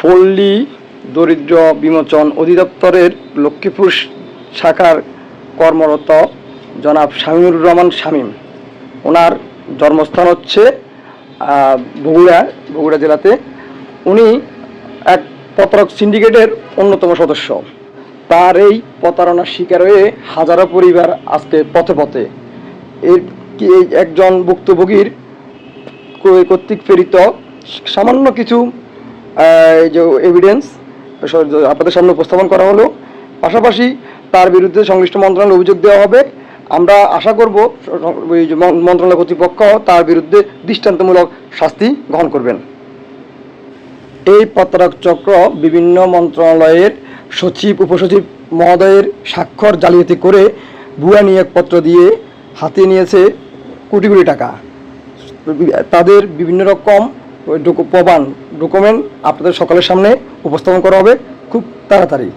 পল্লী দরিদ্র বিমোচন অধিদপ্তরের লক্ষ্মীপুর শাখার কর্মরত জনাব শামীমুর রহমান শামীম। ওনার জন্মস্থান হচ্ছে বগুড়া জেলাতে। উনি এক প্রতারক সিন্ডিকেটের অন্যতম সদস্য। তার এই প্রতারণার শিকার হয়ে হাজারো পরিবার আজকে পথে পথে। এই একজন ভুক্তভোগীর কর্তৃক প্রেরিত সামান্য কিছু যে এভিডেন্স আপনাদের সামনে উপস্থাপন করা হলো। পাশাপাশি তার বিরুদ্ধে সংশ্লিষ্ট মন্ত্রণালয়ে অভিযোগ দেওয়া হবে। আমরা আশা করব মন্ত্রণালয় কর্তৃপক্ষ তার বিরুদ্ধে দৃষ্টান্তমূলক শাস্তি গ্রহণ করবেন। এই প্রতারক চক্র বিভিন্ন মন্ত্রণালয়ের সচিব উপসচিব মহোদয়ের স্বাক্ষর জালিয়াতি করে ভুয়া নিয়োগপত্র দিয়ে হাতিয়ে নিয়েছে কোটি কোটি টাকা। তাদের বিভিন্ন রকম প্রমাণ ডকুমেন্ট আপনাদের সকলের সামনে উপস্থাপন করা হবে খুব তাড়াতাড়ি।